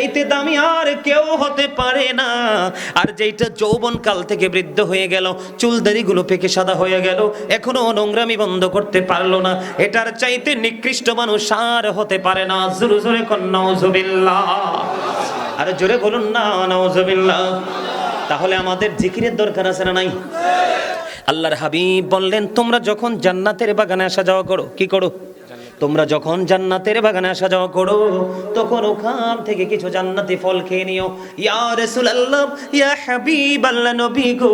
এইতে দামি আর কেউ হতে পারে না। আর যেইটা যৌবন কাল থেকে বৃদ্ধ হয়ে গেল, চুলদারিগুলো পেকে সাদা হয়ে গেল, এখনো নোংরামি বন্ধ করতে পারলো না, এটার চাইতে নিকৃষ্ট মানুষ আর হতে পারে না। জোরে জোরে কন নাউজুবিল্লাহ, আর জোরে বলুন না নাউজুবিল্লাহ। তাহলে আমাদের জিকিরের দরকার আছে না নাই? আল্লাহর হাবিব বললেন, তোমরা যখন জান্নাতের বাগানে আসা যাওয়া করো, কি করো? তোমরা যখন জান্নাতের বাগানে আসা যাওয়া করো, তখন ওখান থেকে কিছু জান্নাতি ফল খেয়ে নিও। ইয়া রাসূলুল্লাহ, ইয়া হাবিবাল্লাহ, নবী গো,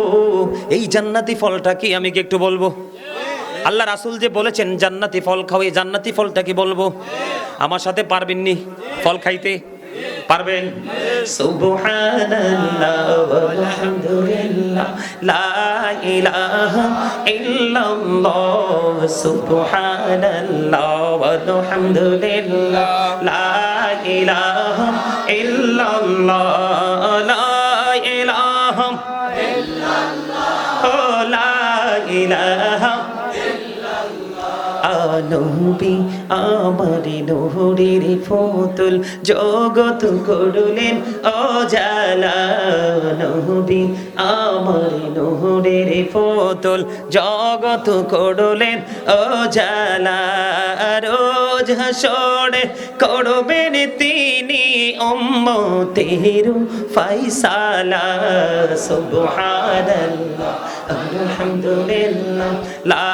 এই জান্নাতি ফলটা কি, আমি কি একটু বলবো? আল্লাহ রাসূল যে বলেছেন জান্নাতি ফল খাও, এই জান্নাতি ফলটা কি বলবো? আমার সাথে পারবেননি ফল খাইতে? পারবেন? সুবহানাল্লাহ ওয়ালহামদুলিল্লাহ লা ইলাহা ইল্লাল্লাহ, সুবহানাল্লাহ ওয়ালহামদুলিল্লাহ লা ইলাহা ইল্লাল্লাহ, লা ইলাহা ইল্লাল্লাহ, লা ইলাহা নবী আমার নূরের ফতুল, জগৎ করলেন উজালা। নবী আমার নূরের ফতুল, জগৎ করলেন উজালা। রোজ হাসরে করবেন তিনি উম্মতের ফায়সালা। সুবহানাল্লাহ আলহামদুলিল্লাহ লা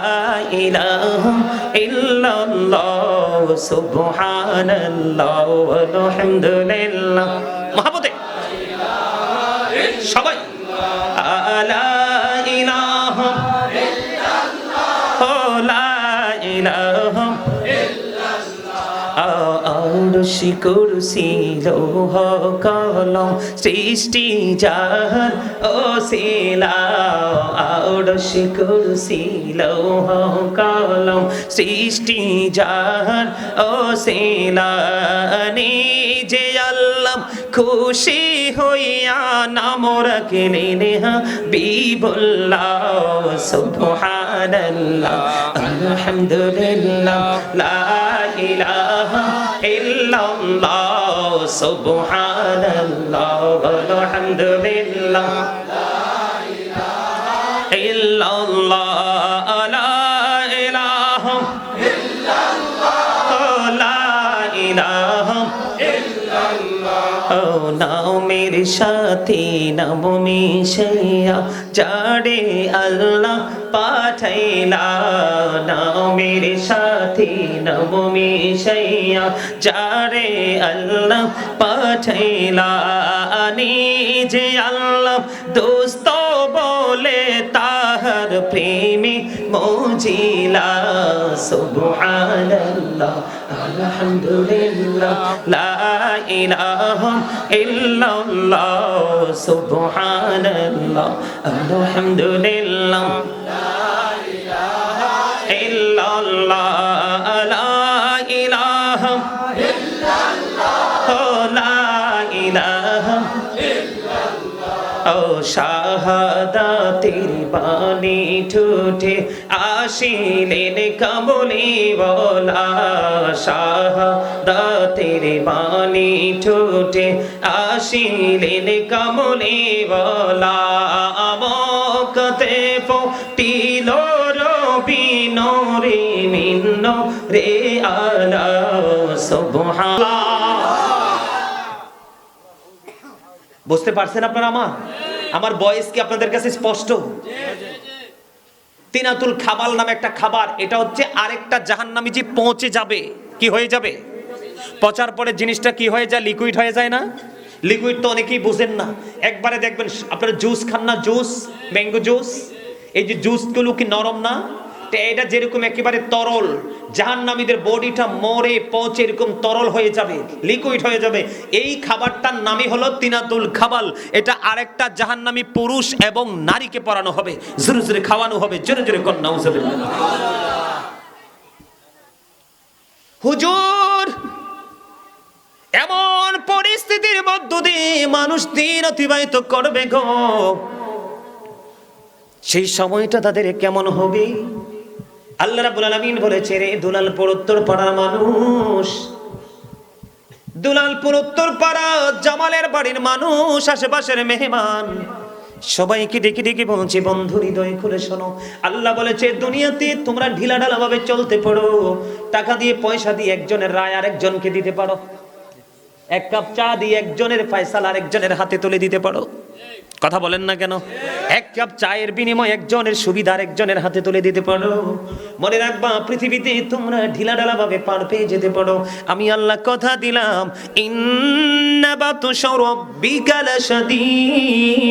ইলাহা ইল্লাল্লাহ, সুবহানাল্লাহ আলহামদুলিল্লাহ। মহব্বতে সবাই লা ইলাহা ইল্লাল্লাহ, লা ইলাহা আরশি কুরসি লৌহ কলম সৃষ্টি যাহার ওসিলা। আরশি কুরসি লৌহ কলম সৃষ্টি যাহার ওসিলা। নিজে আল্লাহ খুশি হইয়া নাম রাখলেন হাবিবুল্লাহ। সুবহানাল্লাহ আলহামদুলিল্লাহ লা ইলাহা ইল্লাল্লাহ, সুবহানাল্লাহ আলহামদুলিল্লাহ লা ইলাহা ইল্লাল্লাহ, লা ইলাহা ইল্লাল্লাহ, লা ইলাহা ইল্লাল্লাহ। নামের সাথে নাম মিশাইয়া যারে আল্লাহ পাঠাইলা। নামের সাথে নাম মিশাইয়া যারে আল্লাহ পাঠাইলা। নিজে আল্লাহ দোস্ত বলে তাহার প্রেমে মজিলা। সুবহানাল্লাহ আলহামদুলিল্লাহ লা ইলাহা ইল্লাল্লাহ, সুবহানাল্লাহ আলহামদুলিল্লাহ লা ইলাহা ইল্লাল্লাহ, লা ইলাহা ইল্লাল্লাহ, লা ইলাহা ও শাহাদাতের বাণী ঠোঁটে আসিলেন কামলি ওয়ালা। শাহাদাতের বাণী ঠোঁটে আসিলেন কামলি ওয়ালা। আমকতে ফুটিল রবি নূরে মিন নূরে আলা। সুবহানাল্লাহ। বুঝতে পারছেন আপনারা? আমার বয়স কি আপনাদের কাছে স্পষ্ট? তিনাতুল খাবাল নামে একটা খাবার, এটা হচ্ছে আরেকটা জাহান্নামী যে পৌঁছে যাবে। কি হয়ে যাবে? পচার পরে জিনিসটা কি হয়ে যায়? লিকুইড হয়ে যায় না? লিকুইড তো অনেকেই বুঝেন না। একবারে দেখবেন আপনারা জুস খান না, জুস, ম্যাঙ্গো জুস, এই যে জুসগুলো কি নরম না? এটা যেরকম একেবারে তরল, জাহান্নামীদের বডিটা মরে পচে এরকম তরল হয়ে যাবে, লিকুইড হয়ে যাবে। এই খাবারটার নামই হলো তিনাতুল খাবাল। এটা আরেকটা জাহান্নামী পুরুষ এবং নারীকে পরানো হবে, জোরে জোরে খাওয়ানো হবে। জোরে জোরে কর নাউজুবিল্লাহ। হুজুর, এমন পরিস্থিতির মধ্য দিয়ে মানুষ দিন অতিবাহিত করবে গো, সেই সময়টা তাদের কেমন হবে? আল্লাহ রাব্বুল আলামিন বলেছে, রে দুলাল পরোত্তর পাড়ার মানুষ, দুলালপুর উত্তরপাড়া জামালের বাড়ির মানুষ, আশেপাশের মেহমান সবাইকে ডেকে ডেকে বলছে, বন্ধু হৃদয় খুলে শোনো, আল্লাহ বলেছে দুনিয়াতে তোমরা ঢিলাঢালা ভাবে চলতে পারো, টাকা দিয়ে পয়সা দিয়ে একজনের রায় আরেকজনকে দিতে পারো, এক কাপ চা দিয়ে একজনের ফয়সালা আরেকজনের হাতে তুলে দিতে পারো। কথা বলেন না কেন? এক কাপ চায়ের বিনিময়ে একজনের সুবিধা আরেকজনের হাতে তুলে দিতে পারো। মনে রাখবা, পৃথিবীতে তোমরা ঢিলাঢালা ভাবে পার পেয়ে যেতে পারো। আমি আল্লাহ কথা দিলাম, ইন্না বাতুশা রাব্বিকা লাশাদীদ।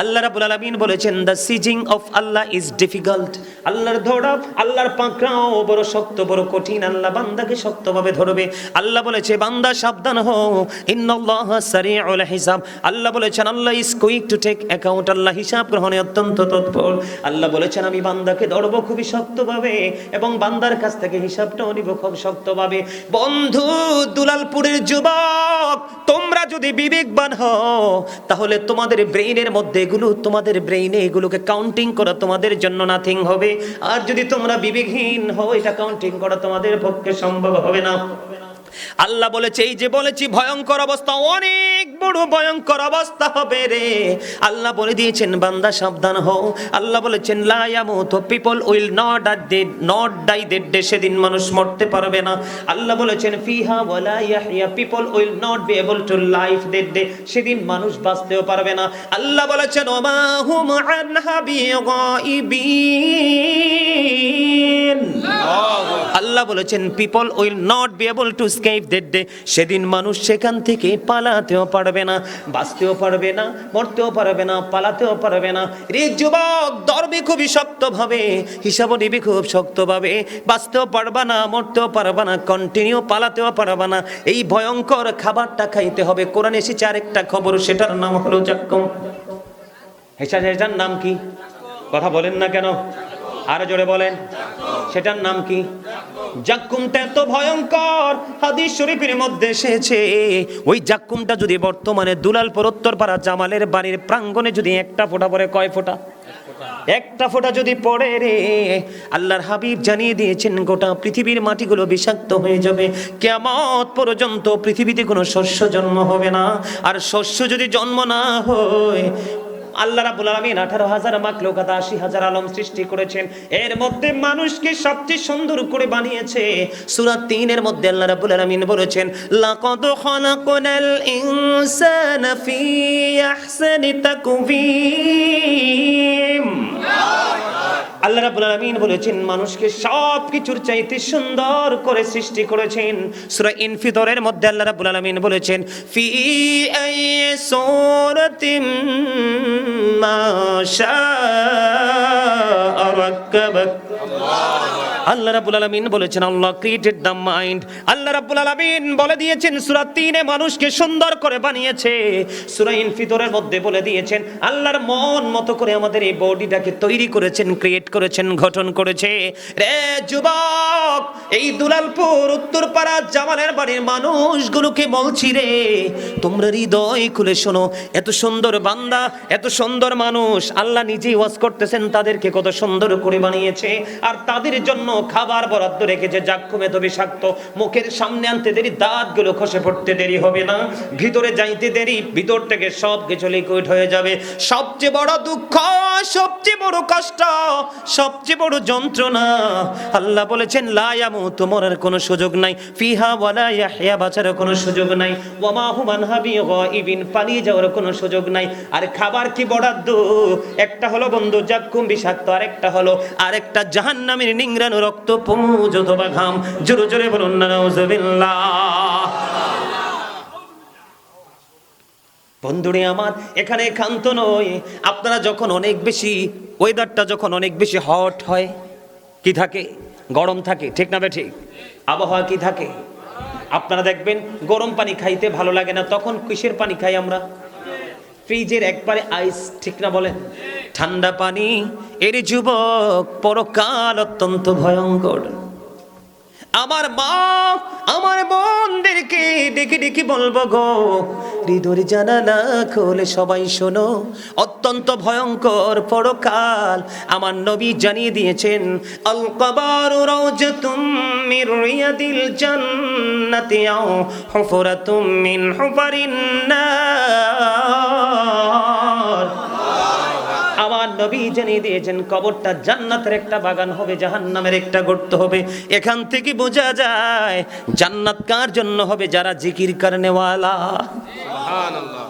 আল্লাহ রাব্বুল আলামিন বলেছেন, the seizing of Allah is difficult. আল্লাহর ধরা, আল্লাহর পাকড়াও বড় শক্ত, বড় কঠিন। আল্লাহ বান্দাকে শক্তভাবে ধরবে। আল্লাহ বলেছে, বান্দা সাবধান হও, ইন্নাল্লাহা সারিউল হিসাব। আল্লাহ বলেছেন, Allah is quick to take account. আল্লাহ হিসাব গ্রহণে অত্যন্ত তৎপর। আল্লাহ বলেছেন, আমি বান্দাকে ধরব খুবই শক্তভাবে এবং বান্দার কাছ থেকে হিসাবটাও নিব খুব শক্তভাবে। বন্ধু দুলালপুরের যুবক, তোমরা যদি বিবেকবান হও তাহলে তোমাদের ব্রেইনের মধ্যে এগুলো, তোমাদের ব্রেইনে এগুলোকে কাউন্টিং করা তোমাদের জন্য নাথিং হবে। আর যদি তোমরা বিবেকহীন হও, এটা কাউন্টিং করা তোমাদের পক্ষে সম্ভব হবে না। আল্লাহ বলেছে, এই যে বলেছি ভয়ঙ্কর অবস্থা, অনেক বড় ভয়ঙ্কর অবস্থা হবে রে। আল্লাহ বলে দিয়েছেন, বান্দা সাবধান হও। আল্লাহ বলেছেন, লা ইয়ামুতু, people will not die that day. সেদিন মানুষ মরতে পারবে না। আল্লাহ বলেছেন, ফিহা ওয়ালা ইয়াহইয়া, people will not be able to live that day. সেদিন মানুষ বাঁচতেও পারবে না। আল্লাহ বলেছেন, ওমা হুম আনহা বিগাইবিন। আল্লাহ বলেছেন, people will not be able to escape that day. সেদিন মানুষ সেখান থেকে পালাতেও পারবে না, বাঁচতেও পারবে না, মরতেও পারবে না, পালাতেও পারবে না। রে যুবক, ধরবে খুবই শক্তভাবে, হিসাবও নিবি খুব শক্তভাবে। বাঁচতেও পারবা না, মরতেও পারবা না, কন্টিনিউ পালাতেও পারবা না। এই ভয়ঙ্কর খাবারটা খাইতে হবে। কোরআনে এসেছে আরেকটা খবর, সেটার নাম হলো জাক্কুম। সেটার নাম কি? কথা বলেন না কেন? আরো জোরে বলেন। সেটার নাম কি? জাক্কুমটা এত ভয়ঙ্কর, হাদিস শরীফের মধ্যে এসেছে, ওই জাক্কুমটা যদি বর্তমানে দুলালপুর উত্তরপাড়া জামালের বাড়ির প্রাঙ্গণে যদি একটা ফোঁটা পড়ে, কয় ফোঁটা? একটা ফোঁটা যদি পড়ে রে, আল্লাহর হাবিব জানিয়ে দিয়েছেন গোটা পৃথিবীর মাটিগুলো বিষাক্ত হয়ে যাবে। কিয়ামত পর্যন্ত পৃথিবীতে কোনো শস্য জন্ম হবে না। আর শস্য যদি জন্ম না হয়, আল্লাহ রাব্বুল আলামিন 18,000 মাখলুকাত 80,000 আলম সৃষ্টি করেছেন। এর মধ্যে মানুষকে সবচেয়ে সুন্দর করে বানিয়েছে। সূরা 3 এর মধ্যে আল্লাহ রাব্বুল আলামিন বলেছেন, লাকাদ খালাকনাল ইনসানা ফি আহসানি তাকওয়িম। আল্লাহ রাব্বুল আলামিন বলেছেন, মানুষকে সবকিছুর চাইতে সুন্দর করে সৃষ্টি করেছেন। সূরা ইনফিতরের মধ্যে আল্লাহ রাব্বুল আলামিন বলেছেন, ফি আইয়ি সূরাতিম মা শাআ রাক্কাবাক। আল্লাহ রাব্বুল আলামিন বলেছেন, আল্লাহ ক্রিয়েটেড দ্য মাইন্ড। আল্লাহ রাব্বুল আলামিন বলে দিয়েছেন, সূরা 3 এ মানুষকে সুন্দর করে বানিয়েছে। সূরা ইনফিতরের মধ্যে বলে দিয়েছেন, আল্লাহর মন মতো করে আমাদের এই বডিটাকে তৈরি করেছেন, ক্রিয়েট করেছেন, গঠন করেছে। রে যুবক, এই দুলালপুর উত্তরপাড়া জামালের বাড়ির মানুষগুলোকে বলছি রে, তোমরা হৃদয় খুলে শোনো। এত সুন্দর বান্দা, এত সুন্দর মানুষ, আল্লাহ নিজেই ওয়াজ করতেছেন তাদেরকে কত সুন্দর করে বানিয়েছে। আর তাদের জন্য খাবার বরাদ্দ রেখেছে। জাক্কুম এত বিষাক্ত, মুখের সামনে আনতে দেরি, দাঁতগুলো খসে পড়তে দেরি হবে না, ভিতরে যাইতে দেরি, ভিতর থেকে সব কিছু লিকুইড হয়ে যাবে। সবচেয়ে বড় দুঃখ, সবচেয়ে বড় কষ্ট, সবচেয়ে বড় যন্ত্রণা, আল্লাহ বলেছেন, লা ইয়ামুতু, মরার কোনো সুযোগ নাই, ফিহা ওয়ালা ইয়াহইয়া, বাঁচার কোনো সুযোগ নাই, ওয়া মা হুম আনহা বিগাইবিন, পালিয়ে যাওয়ার কোনো সুযোগ নাই। আর খাবার কি বরাদ্দ? একটা হলো বন্ধু জাক্কুম বিষাক্ত, আরেকটা জাহান্নামের নিংড়ানো রক্ত, পুঁজ অথবা ঘাম। জোরে জোরে বলুন না নাউযুবিল্লাহ। বন্ধুরে আমার, এখানে ক্ষান্ত নয়। আপনারা যখন অনেক বেশি, ওয়েদারটা যখন অনেক বেশি হট হয়, কি থাকে? গরম থাকে, ঠিক না বে ঠিক? আবহাওয়া কি থাকে? আপনারা দেখবেন গরম পানি খাইতে ভালো লাগে না, তখন কিসের পানি খাই আমরা? ফ্রিজের একবারে আইস, ঠিক না বলেন? ঠান্ডা পানি। এর যুবক, পরকাল অত্যন্ত ভয়ঙ্কর। আমার মা আমার বোনদেরকে ডেকে ডেকে বলবো গো, হৃদয়ের জানালা খোলে সবাই শোনো, অত্যন্ত ভয়ঙ্কর পরকাল আমার নবী জানিয়ে দিয়েছেন। আল কবরু রাউজাতুম মির রিয়াদিল জান্নাতি আও হুফরাতুম মিন হুফারিন নার। আমার নবী জানিয়ে দিয়েছেন কবরটা জান্নাতের একটা বাগান হবে, জাহান্নামের একটা গর্ত হবে। এখান থেকে বোঝা যায় জান্নাত কার জন্য হবে? যারা জিকির করনেওয়ালা। সুবহানাল্লাহ।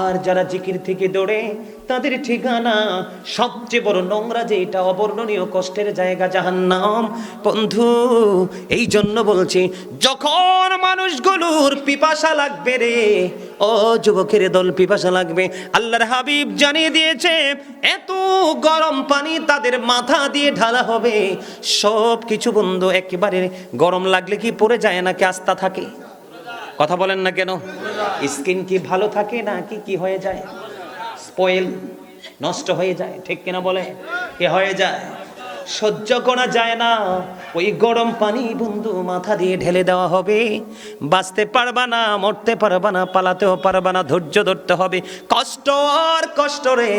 আর যারা জিকির থেকে দৌড়ে তাদের ঠিকানা সবচেয়ে বড় নোংরা, যে এটা অবর্ণনীয় কষ্টের জায়গা, জাহান্নাম। বন্ধু, এই জন্য বলছি, যখন মানুষগুলোর পিপাসা লাগবে রে, ও যুবকের দল, পিপাসা লাগবে, আল্লাহর হাবিব জানিয়ে দিয়েছে এত গরম পানি তাদের মাথা দিয়ে ঢালা হবে। সব কিছু বন্ধু একেবারে গরম লাগলে কি পড়ে যায় নাকি আস্থা থাকে? কথা বলেন না কেন? স্কিন কি ভালো থাকে না কি হয়ে যায়? স্পয়েল, নষ্ট হয়ে যায়, ঠিক কিনা বলে? কি হয়ে যায়? সহ্য করা যায় না। ওই গরম পানি বন্ধু মাথা দিয়ে ঢেলে দেওয়া হবে। বাঁচতে পারবা না, মরতে পারবা না, পালাতেও পারবা না, ধৈর্য ধরতে হবে। কষ্ট আর কষ্ট রে।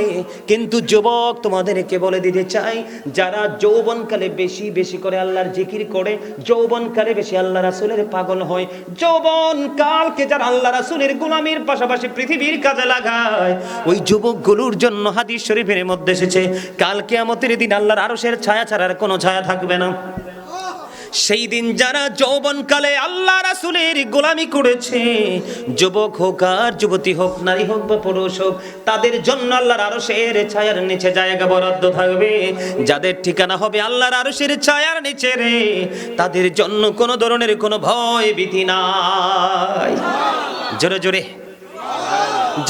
কিন্তু যুবক, তোমাদেরকে বলে দিতে চাই, যারা যৌবনকালে বেশি বেশি করে আল্লাহর জিকির করে, যৌবনকালে বেশি আল্লাহ রাসূলের পাগল হয়, যৌবনকালকে যারা আল্লাহ রাসূলের গোলামির পাশাপাশি পৃথিবীর কাজে লাগায়, ওই যুবকগুলোর জন্য হাদিস শরীফের মধ্যে এসেছে কাল কিয়ামতের দিন আল্লাহর আরশের ছায়া ছাড়ার কোনো ছায়া থাকবে না। সেই দিন যারা যৌবনকালে আল্লাহ রাসূলের গোলামি করেছে, যুবক হোক আর যুবতী হোক, নারী হোক বা পুরুষ হোক, তাদের জন্য আল্লাহর আরশের ছায়ার নিচে জায়গা বরাদ্দ থাকবে। যাদের ঠিকানা হবে আল্লাহর আরশের ছায়ার নিচে রে, তাদের জন্য কোনো ধরনের কোনো ভয় ভীতি নাই। জোরে জোরে।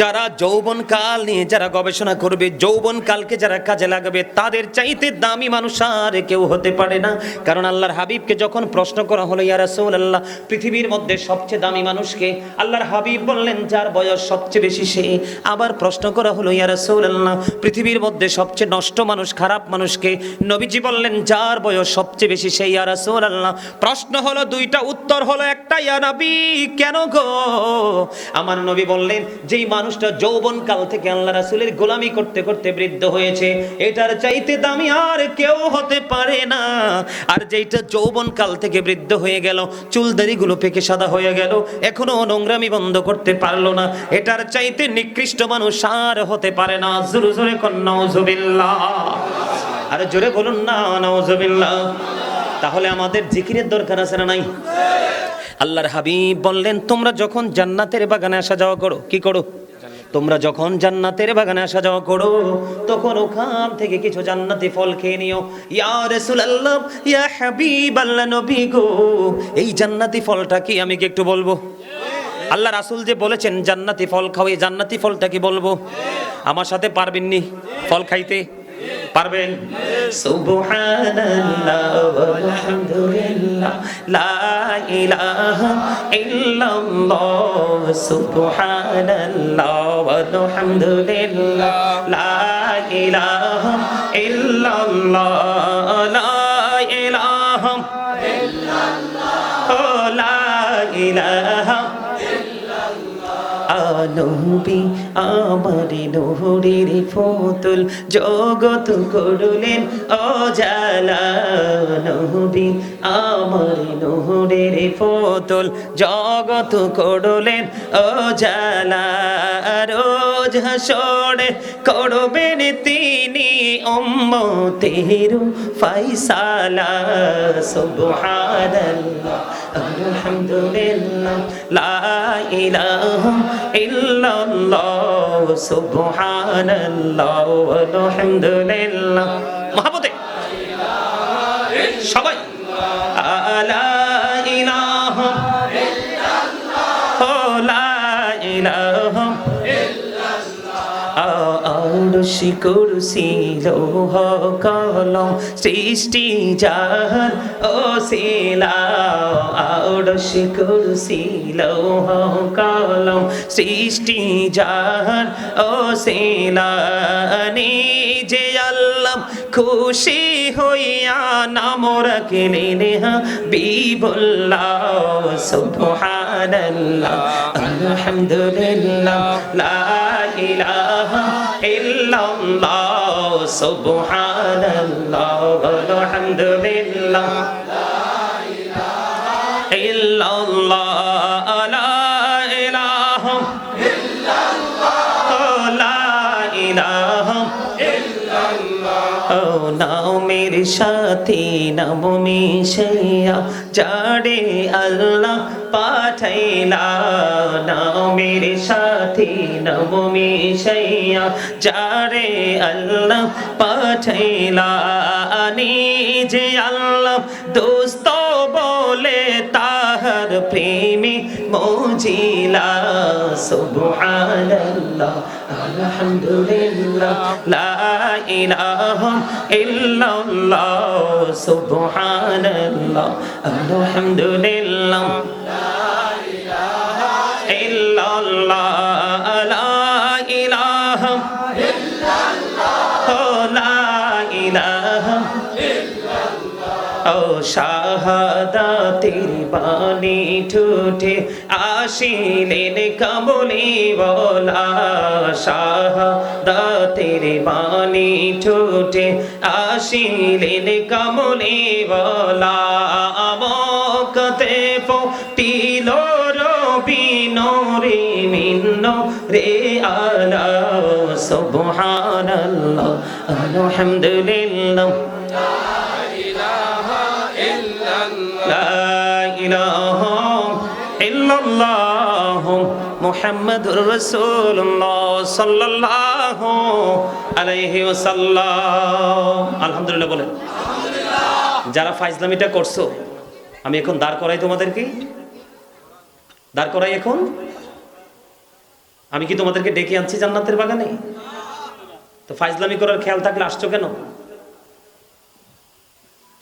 যারা যৌবনকাল নিয়ে যারা গবেষণা করবে, যৌবনকালকে যারা কাজে লাগাবে, তাদের চাইতে দামি মানুষ আর কেউ হতে পারে না। কারণ আল্লাহর হাবিবকে যখন প্রশ্ন করা হলো, ইয়া রাসূলুল্লাহ, পৃথিবীর মধ্যে সবচেয়ে দামি মানুষকে? আল্লাহর হাবিব বললেন, যার বয়স সবচেয়ে বেশি সে। আবার প্রশ্ন করা হলো, ইয়া রাসূলুল্লাহ, পৃথিবীর মধ্যে সবচেয়ে নষ্ট মানুষ, খারাপ মানুষকে? নবীজি বললেন, যার বয়স সবচেয়ে বেশি সে। ইয়া রাসূলুল্লাহ, প্রশ্ন হলো দুইটা, উত্তর হলো একটা। ইয়া নবী, কেন গো? আমার নবী বললেন, যেই মানুষটা যৌবনকাল থেকে আল্লাহ রাসূলের গোলামি করতে করতে বৃদ্ধ হয়েছে, এটার চাইতে দামি আর কেউ হতে পারে না। আর যেটা যৌবনকাল থেকে বৃদ্ধ হয়ে গেল, চুলদারিগুলো পেকে সাদা হয়ে গেল, এখনো নোংরামি বন্ধ করতে পারলো না, এটার চাইতে নিকৃষ্ট মানুষ আর হতে পারে না। জোরে জোরে কোন নাউজুবিল্লাহ। আরে জোরে বলুন না, নাউজুবিল্লাহ। তাহলে আমাদের জিকিরের দরকার আছে না নাই? আল্লাহর হাবিব বললেন, তোমরা যখন জান্নাতের বাগানে আসা যাওয়া করো, কি করো? তোমরা যখন জান্নাতের বাগানে আসা যাওয়া করো, তখন ওখান থেকে কিছু জান্নাতি ফল খেয়ে নিও। ইয়া রাসূলুল্লাহ, ইয়া হাবিবাল্লাহ, নবী গো, এই জান্নাতি ফলটা কি? আমি কি একটু বলবো? আল্লাহ রাসূল যে বলেছেন জান্নাতি ফল খাও, এই জান্নাতি ফলটা কি বলবো? আমার সাথে পারবেননি ফল খাইতে? পারবেন? সুবহানাল্লাহ ওয়ালহামদুলিল্লাহ লা ইলাহা ইল্লাল্লাহ, সুবহানাল্লাহ ওয়ালহামদুলিল্লাহ লা ইলাহা ইল্লাল্লাহ, লা ইলাহা ইল্লাল্লাহ, লা ইলাহা নবী আমার নূরের পুতুল, জগৎ করলেন উজালা। নবী আমার নূরের পুতুল, জগৎ করলেন উজালা। রোজ হাসরে করবেন তিনি উম্মতের ফায়সালা। সুবহানাল্লাহ আলহামদুলিল্লাহ লা ইলাহা ইল্লাল্লাহ, সুবহানাল্লাহ আলহামদুলিল্লাহ। মহব্বতে সবাই লা ইলাহা ইল্লাল্লাহ, লা ইলাহা ইল্লাল্লাহ, আরশি কুরসি লৌহ কলম সৃষ্টি যার ওসিলা আরশি কুরসি লৌহ কলম সৃষ্টি যার ওসিলা নিজে আল্লাহ খুশি হইয়া নাম রাখলেন হাবিবুল্লাহ সুবহানাল্লাহ আলহামদুলিল্লাহ লা ইলাহা ইল্লাল্লাহ সুবহানাল্লাহ আলহামদুলিল্লাহ লা ইলাহা ইল্লাল্লাহ লা ইলাহা ইল্লাল্লাহ লা ইলাহা ও নামের সাথে নাম মিশাইয়া যারে আল্লাহ পাঠাইলা নামের সাথে নাম মিশাইয়া যারে আল্লাহ পাঠাইলা নিজে আল্লাহ দোস্ত বলে তাহার প্রেমে মজিলা সুবহানাল্লাহ আলহামদুলিল্লাহ লা ইলাহা ইল্লাল্লাহ সুবহানাল্লাহ আলহামদুলিল্লাহ লা ইলাহা ইল্লাল্লাহ লা ইলাহা ইল্লাল্লাহ লা ইলাহা ও শাহাদাতের বাণী ঠোঁটে আসিলেন কামলি ওয়ালা শাহাদাতের বাণী ঠোঁটে আসিলেন কামলি ওয়ালা আমকতে ফুটিল রবি নূরে মিন্ন রে আলা সুবহানাল্লাহ আলহামদুলিল্লাহ লা ইলাহা ইল্লাল্লাহ মুহাম্মাদুর রাসূলুল্লাহ সাল্লাল্লাহু আলাইহি ওয়াসাল্লাম আলহামদুলিল্লাহ বলেন আলহামদুলিল্লাহ। যারা ফাইজলামিটা করছো আমি এখন দাঁড় করাই তোমাদেরকে দাঁড় করাই এখন আমি কি তোমাদেরকে ডেকে আনছি জান্নাতের বাগানে তো ফাইজলামি করার খেয়াল থাকলে আসছো কেন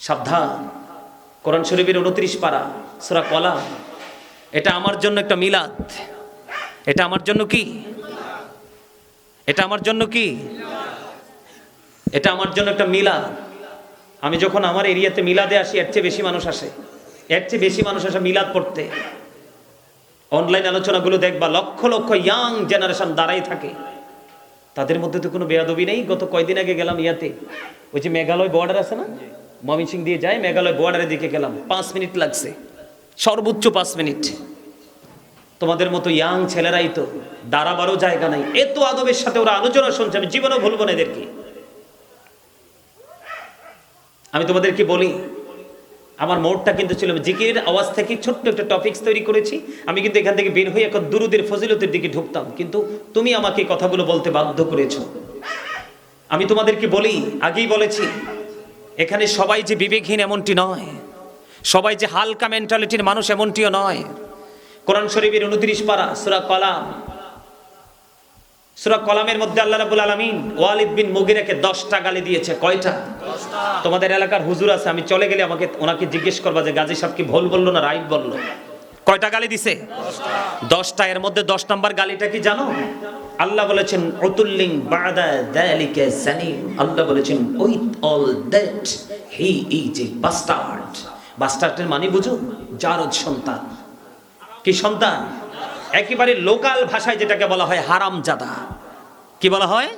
সাবধান কোরআন শরীফের 29 পারা সূরা কলাম এটা আমার জন্য একটা মিলাদ এটা আমার জন্য কি এটা আমার জন্য কি এটা আমার জন্য একটা মিলাদ আমি যখন আমার এরিয়াতে মিলাদে আসি এর চেয়ে বেশি মানুষ আসে মিলাদ পড়তে অনলাইন আলোচনাগুলো দেখবা লক্ষ লক্ষ ইয়াং জেনারেশন দাঁড়াই থাকে তাদের মধ্যে তো কোনো বেয়াদবি নেই গত কয়দিন আগে গেলাম ইয়াতে ওই যে মেঘালয় বর্ডার আছে না ময়মনসিংহ দিয়ে যায় মেঘালয় বর্ডারের দিকে গেলাম 5 মিনিট লাগছে সর্বোচ্চ 5 মিনিট তোমাদের মতো ইয়াং ছেলেরাই তো দাঁড়াবারও জায়গা নাই এত আদবের সাথে ওরা আলোচনা শুনছে আমি জীবনেও ভুলবো না এদেরকে আমি তোমাদেরকে বলি আমার মোড়টা কিন্তু ছিল জিকিরের আওয়াজ থেকে ছোট্ট একটা টপিকস তৈরি করেছি আমি কিন্তু এখান থেকে বের হয়ে এখন দুরুদের ফজিলতের দিকে ঢুকতাম কিন্তু তুমি আমাকে কথাগুলো বলতে বাধ্য করেছো আমি তোমাদেরকে বলি আগেই বলেছি এখানে সবাই যে বিবেকহীন এমনটি নয় সবাই যে হালকা মেন্টালিটির মানুষ এমনটিও নয় কোরআন শরীফের 29 পারা সূরা কলামের মধ্যে আল্লাহ রাব্বুল আলামিন ওয়ালিদ বিন মুগিরাকে 10টা গালি দিয়েছে কয়টা 10টা তোমাদের এলাকার হুজুর আছে আমি চলে গেলে ওনাকে জিজ্ঞেস করবা যে গাজী সাহেব কি ভুল বললো না রাইট বললো কয়টা গালি দিছে 10টা এর মধ্যে 10 নাম্বার গালিটা কি জানো আল্লাহ বলেছেন উতুল্লিং বাদা যালিকা জানিম আল্লাহ বলেছেন with all that he is a বাস্টার্ডের মানে বুঝো জারদ সন্তান কি সন্তান একেবারে লোকাল ভাষায় যেটাকে বলা হয় হারামজাদা কি বলা হয়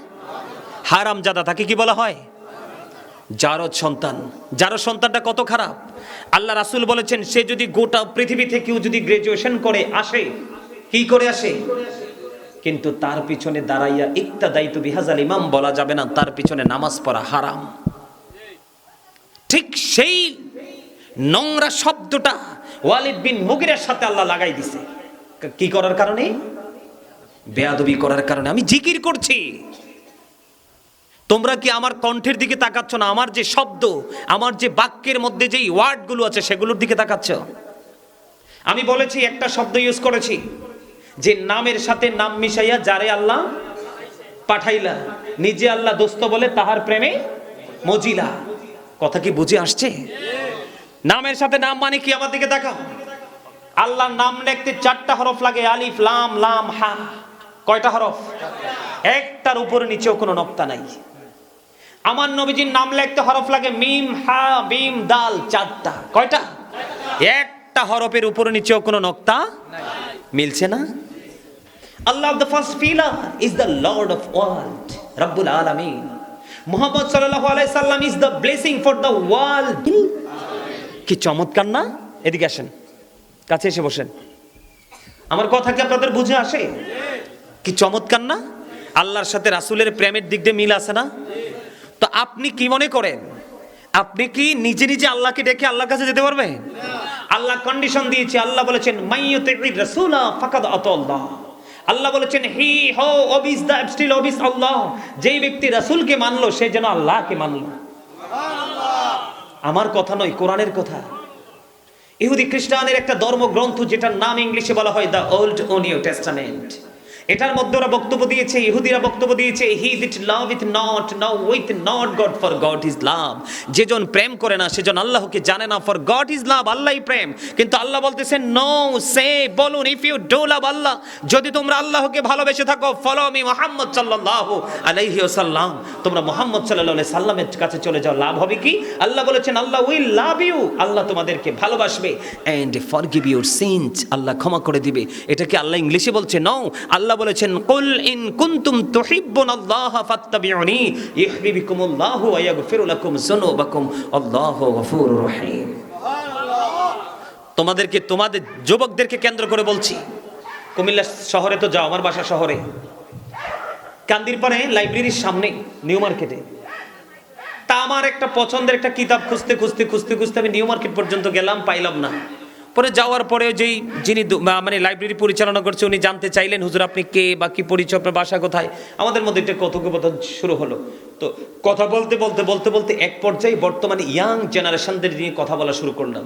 হারামজাদা তাকে কি বলা হয় জারদ সন্তান জারদ সন্তানটা কত খারাপ আল্লাহ রাসূল বলেছেন সে যদি গোটা পৃথিবী থেকেও যদি গ্রাজুয়েশন করে আসে কি করে আসে কিন্তু তার পিছনে দাঁড়াইয়া ইক্তাদাইতু বিহাজাল ইমাম বলা যাবে না তার পিছনে নামাজ পড়া হারাম ঠিক সেই নোংরা শব্দটা ওয়ালিদ বিন মুগিরার সাথে আল্লাহ লাগাই দিছে কি করার কারণে বেয়াদবি করার কারণে আমি জিকির করছি তোমরা কি আমার কণ্ঠের দিকে তাকাচ্ছ না আমার যে শব্দ আমার যে বাক্যের মধ্যে যেই ওয়ার্ডগুলো আছে সেগুলোর দিকে তাকাচ্ছ আমি বলেছি একটা শব্দ ইউজ করেছি যে নামের সাথে নাম মিশাইয়া যারে আল্লাহ পাঠাইলা নিজে আল্লাহ দোস্ত বলে তাহার প্রেমে মজিলা। কথা কি বুঝে আসছে? নামের সাথে নাম মানে কি? আমার দিকে তাকাও। আল্লাহর নাম লিখতে 4টা হরফ লাগে, আলিফ লাম লাম হা। কয়টা হরফ? একটার উপরে নিচেও কোনো নক্তা নাই। আমার নবীজির নাম লিখতে হরফ লাগে মিম হা বিম দাল, 4টা। কয়টা? একটা হরফের উপরে নিচেও কোনো নক্তা মিলছে না। Allah the first pillar is the Lord of world, Rabbul Alamin. Muhammad sallallahu alaihi wasallam is the blessing for the world. কি চমৎকার না? এদিকে আসেন, কাছে এসে বসেন। আমার কথা কি আপনাদের বুঝে আসে? কি চমৎকার না? আল্লাহর সাথে রাসূলের প্রেমের দিক দিয়ে মিল আছে না? তো আপনি কি মনে করেন, আপনি কি নিজে নিজে আল্লাহকে ডেকে আল্লাহর কাছে যেতে পারবেন? আল্লাহ কন্ডিশন দিয়েছে। আল্লাহ বলেছেন মাইয়ুতির রাসূলা ফাকাদ আতাল্লাহ। আল্লাহ বলেছেন হি হো ওবিস দা স্টিল ওবিস আল্লাহ। যেই ব্যক্তি রাসূলকে মানলো সে যেন আল্লাহকে মানলো। আমার কথা নয়, কোরআনের কথা। ইহুদি খ্রিস্টানের একটা ধর্মগ্রন্থ যেটার নাম ইংলিশে বলা হয় দ্য ওল্ড ও নিউ টেস্টামেন্ট। এটার মধ্যে ওরা বক্তব্য দিয়েছে, ইহুদিরা বক্তব্য দিয়েছে he that loveth not knoweth not God for God is love. যেজন প্রেম করে না সেজন আল্লাহকে জানে না, ফর গড ইজ লাভ, আল্লাহই প্রেম। কিন্তু আল্লাহ বলতেছেন নো সে, বলুন ইফ ইউ ডু লাভ আল্লাহ, যদি তোমরা আল্লাহকে ভালোবেসে থাকো, ফলো মি মুহাম্মদ সাল্লাল্লাহু আলাইহি ওয়াসাল্লাম, তোমরা মুহাম্মদ সাল্লাল্লাহু আলাইহি সাল্লামের কাছে চলে যাও, লাভ হবে কি? আল্লাহ বলেছেন আল্লাহ উইল লাভ ইউ, আল্লাহ তোমাদেরকে ভালোবাসবে, এন্ড ফরগিভ ইউর সিনস, আল্লাহ ক্ষমা করে দিবে। এটা কি আল্লাহ ইংলিশে বলছে? নো, আল্লাহ বলেছেন কুল ইন কুনতুম তুহিব্বুনাল্লাহ ফাত্তাবিউনি ইউহিব্বুকুমুল্লাহু ওয়া ইয়াগফিরু লাকুম যুনুবাকুম আল্লাহু গফুরুর রহিম। তোমাদেরকে, তোমাদের যুবকদেরকে কেন্দ্র করে বলছি, কুমিল্লা শহরে তো যাও, আমার বাসা শহরে, কান্দিরপাড়ে লাইব্রেরির সামনে নিউ মার্কেটে। তা আমার একটা পছন্দের একটা কিতাব খুঁজতে খুঁজতে খুঁজতে খুঁজতে আমি নিউ মার্কেট পর্যন্ত গেলাম, পাইলাম না। পরে যাওয়ার পরে যেই যিনি মানে লাইব্রেরি পরিচালনা করছে উনি জানতে চাইলেন হুজুর আপনি কে বা কি পরিচয়, আপনার বাসা কোথায়? আমাদের মধ্যে একটা কথোপকথন শুরু হলো। তো কথা বলতে বলতে বলতে বলতে এক পর্যায়ে বর্তমানে ইয়াং জেনারেশনদের নিয়ে কথা বলা শুরু করলাম।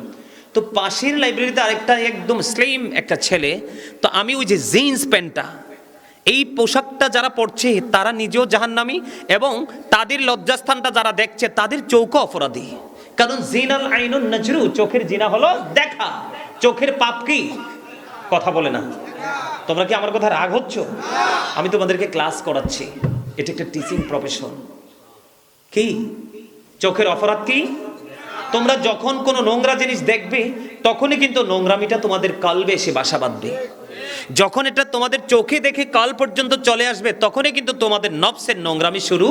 তো পাশের লাইব্রেরিতে আরেকটা একদম স্লিম একটা ছেলে, তো আমি ওই যে জিন্স প্যান্টটা, এই পোশাকটা যারা পড়ছে তারা নিজেও জাহান্নামী এবং তাদের লজ্জাস্থানটা যারা দেখছে তাদের চৌকো অপরাধী। কারণ জিনাল আইনুন নজরু, চোখের জিনা হলো দেখা, চোখের পাপ কি? কথা বলে না। তোমরা কি আমার কথা রাগ হচ্ছ? আমি তোমাদেরকে ক্লাস করাচ্ছি, এটা একটা টিচিং প্রফেশন। কি চোখের অপরাধ কি? তোমরা যখন কোনো নোংরা জিনিস দেখবে তখনই কিন্তু নোংরামিটা তোমাদের কলবে এসে বাসা বাঁধবে। যখন এটা তোমাদের চোখে দেখে কাল পর্যন্ত চলে আসবে তখনই কিন্তু তোমাদের নফসের নোংরামি শুরু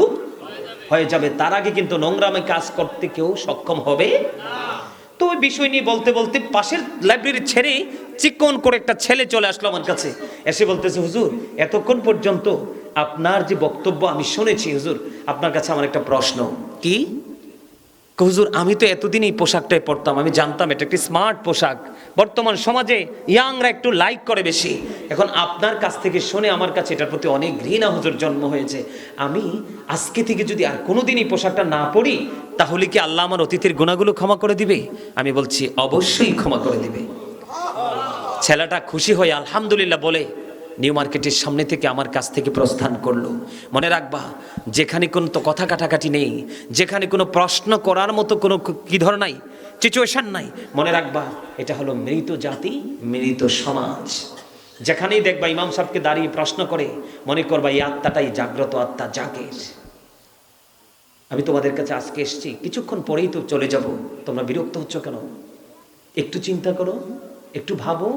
হয়ে যাবে। তার আগে কিন্তু নোংরামি কাজ করতে কেউ সক্ষম হবে না। তো ওই বিষয় নিয়ে বলতে বলতে পাশের লাইব্রেরি ছেড়ে চিকন করে একটা ছেলে চলে আসলো আমার কাছে, এসে বলতেছে হুজুর এতক্ষণ পর্যন্ত আপনার যে বক্তব্য আমি শুনেছি হুজুর, আপনার কাছে আমার একটা প্রশ্ন। কি? হুজুর আমি তো এতদিন এই পোশাকটাই পরতাম, আমি জানতাম এটা একটি স্মার্ট পোশাক, বর্তমান সমাজে ইয়াংরা একটু লাইক করে বেশি। এখন আপনার কাছ থেকে শুনে আমার কাছে এটার প্রতি অনেক ঘৃণা হুজুর জন্ম হয়েছে। আমি আজকে থেকে যদি আর কোনোদিন এই পোশাকটা না পরি তাহলে কি আল্লাহ আমার অতীতের গুনাহগুলো ক্ষমা করে দিবে? আমি বলছি অবশ্যই ক্ষমা করে দিবে। ছেলেটা খুশি হয়ে আলহামদুলিল্লাহ বলে নিউ মার্কেটের সামনে থেকে আমার কাছ থেকে প্রস্থান করলো। মনে রাখবা, যেখানে কোনো তো কথা কাটাকাটি নেই, যেখানে কোনো প্রশ্ন করার মতো কোনো কি ধর নাই, সিচুয়েশন নাই, মনে রাখবা এটা হলো মৃত জাতি, মৃত সমাজ। যেখানেই দেখবা ইমাম সাহেবকে দাঁড়িয়ে প্রশ্ন করে মনে করবা এই আত্মাটাই জাগ্রত আত্মা, জাগের। আমি তোমাদের কাছে আজকে এসেছি, কিছুক্ষণ পরেই তো চলে যাব, তোমরা বিরক্ত হচ্ছ কেন? একটু চিন্তা করো, একটু ভাবো।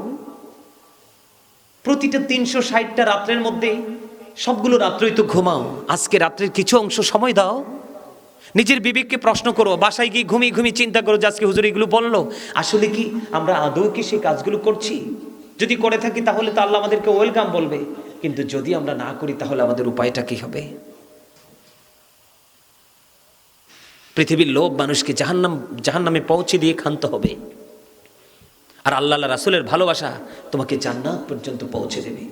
প্রতিটা 360টা রাত্রের মধ্যে সবগুলো রাত্রই তো ঘুমাও, আজকে রাত্রের কিছু অংশ সময় দাও, নিজের বিবেককে প্রশ্ন করো, বাসায় গিয়ে ঘুমিয়ে ঘুমিয়ে চিন্তা করো যে আজকে হুজুর এগুলো বললো, আসলে কি আমরা আদৌ কি সেই কাজগুলো করছি? যদি করে থাকি তাহলে তো আল্লাহ আমাদেরকে ওয়েলকাম বলবে, কিন্তু যদি আমরা না করি তাহলে আমাদের উপায়টা কি হবে? পৃথিবীর লোভ মানুষকে জাহান্নামে পৌঁছে দিয়ে ক্ষান্ত হবে, আর আল্লাহ রাসূলের ভালোবাসা তোমাকে জান্নাত পর্যন্ত পৌঁছে দেবে।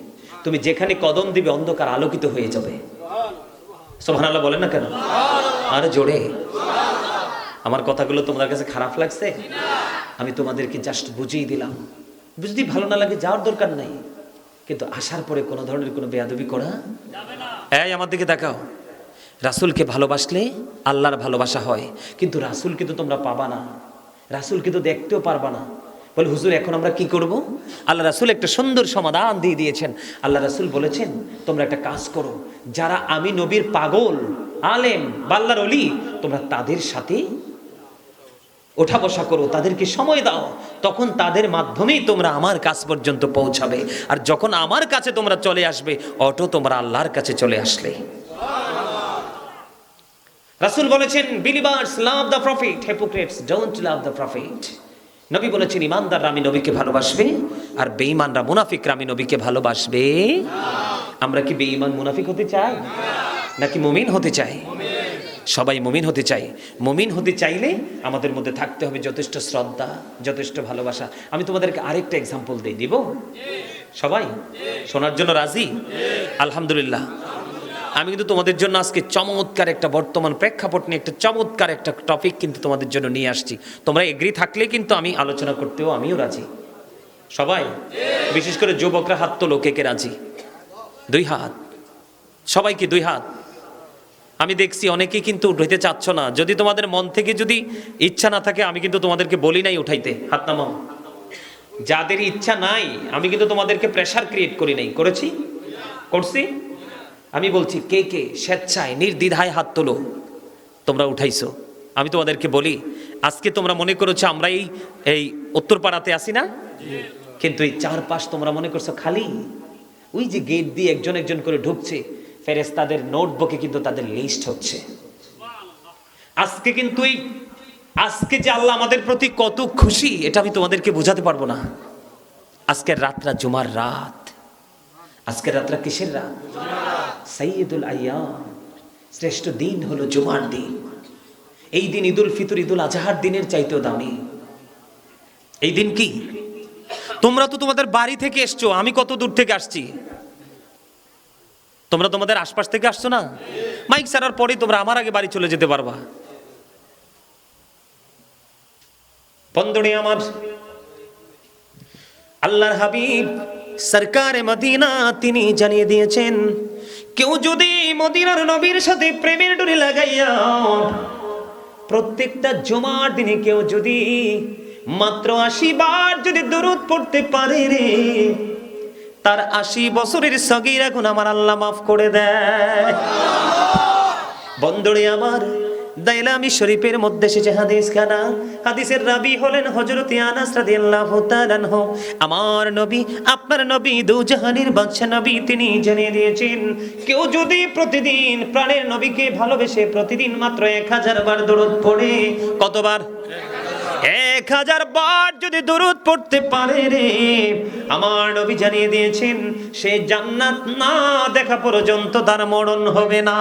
তুমি যেখানে কদম দিবে অন্ধকার আলোকিত হয়ে যাবে। সুবহানাল্লাহ বলেন না কেন? আরে জোরে। আমার কথাগুলো তোমাদের কাছে খারাপ লাগছে? আমি তোমাদেরকে জাস্ট বুঝিয়ে দিলাম। বুঝতে ভালো না লাগে যাওয়ার দরকার নাই, কিন্তু আসার পরে কোনো ধরনের কোনো বেয়াদবি করা যাবে না। এই আমার দিকে তাকাও, রাসূলকে ভালোবাসলে আল্লাহর ভালোবাসা হয়, কিন্তু রাসূলকে তো তোমরা পাবা না, রাসূলকে তো দেখতেও পারবা না। বলে হুজুর এখন আমরা কি করব? আল্লাহ রাসূল একটা সুন্দর সমাধান দিয়ে দিয়েছেন। আল্লাহ রাসূল বলেছেন তোমরা একটা কাজ করো, যারা আমি নবীর পাগল আলেম বা আল্লাহর ওলি, তোমরা তাদের সাথে ওঠা বসা করো, তাদেরকে সময় দাও, তখন তাদের মাধ্যমেই তোমরা আমার কাছ পর্যন্ত পৌঁছাবে। আর যখন আমার কাছে তোমরা চলে আসবে, অটো তোমরা আল্লাহর কাছে চলে আসলে। রাসূল বলেছেন believers love the profit, hypocrites don't love the profit. নবী বলেছেন ইমানদাররা আমি নবীকে ভালোবাসবে, আর বেঈমানরা মুনাফিকরা আমি নবীকে ভালোবাসবে। আমরা কি বেঈমান মুনাফিক হতে চাই নাকি মুমিন হতে চাই? সবাই মুমিন হতে চাই। মুমিন হতে চাইলে আমাদের মধ্যে থাকতে হবে যথেষ্ট শ্রদ্ধা, যথেষ্ট ভালোবাসা। আমি তোমাদেরকে আরেকটা এক্সাম্পল দিয়ে দিব, সবাই শোনার জন্য রাজি? আলহামদুলিল্লাহ। আমি কিন্তু তোমাদের জন্য আজকে চমৎকার একটা বর্তমান প্রেক্ষাপট নিয়ে একটা চমৎকার একটা টপিক কিন্তু তোমাদের জন্য নিয়ে আসছি। তোমরা এগ্রি থাকলে কিন্তু আমি আলোচনা করতেও আমিও রাজি। সবাই, বিশেষ করে যুবকরা হাত তোলো, কে কে রাজি? দুই হাত, সবাইকে দুই হাত। আমি দেখছি অনেকেই কিন্তু উঠাইতে চাচ্ছ না। যদি তোমাদের মন থেকে যদি ইচ্ছা না থাকে, আমি কিন্তু তোমাদেরকে বলি নাই উঠাইতে, হাত নামাও। যাদের ইচ্ছা নাই আমি কিন্তু তোমাদেরকে প্রেসার ক্রিয়েট করি নাই, করেছি? করছি? আমি বলছি কে কে স্বেচ্ছায় নির্দ্বিধায় হাত তোলো, তোমরা উঠাইছো। আমি তোমাদেরকে বলি, আজকে তোমরা মনে করেছো আমরা এই উত্তরপাড়াতে আসি না, কিন্তু এই চারপাশ তোমরা মনে করছো খালি। ওই যে গেট দিয়ে একজন একজন করে ঢুকছে, ফেরেশতাদের নোটবুকে কিন্তু তাদের লিস্ট হচ্ছে। আজকে কিন্তু আজকে যে আল্লাহ আমাদের প্রতি কত খুশি, এটা আমি তোমাদেরকে বোঝাতে পারবো না। আজকের রাতটা জুমার রাত। আজকের রাতটা কিসের রাত? সাইয়্যিদুল আইয়াম, শ্রেষ্ঠ দিন হলো জুমার দিন। এই দিন ঈদুল ফিতর, ঈদুল আজহার দিনের চাইতেও দামি। এই দিন কি? তোমরা তো তোমাদের বাড়ি থেকে এসছো, আমি কত দূর থেকে আসছি। তোমরা তোমাদের আশপাশ থেকে আসছো না? মাইক ছাড়ার পরেই তোমরা আমার আগে বাড়ি চলে যেতে পারবা। বন্ধুরে আমার, আল্লাহর হাবিব সরকারে মদিনা তিনি জানিয়ে দিয়েছেন, কেউ যদি মদিনার নবীর সাথে প্রেমের ডোরি লাগাইয়া প্রত্যেকটা জুমার দিনে কেউ যদি মাত্র ৮০ বার যদি দরুদ পড়তে পারে রে, তার ৮০ বছরের সগীরা গুনাহ আমার আল্লাহ মাফ করে দেয়। বন্ধুরে আমার, দাইলামি শরীফের মধ্যে এসেছে হাদিস খানা। হাদিসের রাবি হলেন হযরত আনাস রাদিয়াল্লাহু তাআলা আনহু। আমার নবী, আপনার নবী, দুজাহানের বাদশা নবী, তিনি জানিয়ে দিয়েছেন, কেউ যদি প্রতিদিন প্রাণের নবীকে ভালোবেসে প্রতিদিন মাত্র ১০০০ বার দরুদ পড়ে, কতবার? ১০০০ বার যদি দরুদ পড়তে পারে রে, আমার নবী জানিয়ে দিয়েছেন সে জান্নাত না দেখা পর্যন্ত তার মরণ হবে না।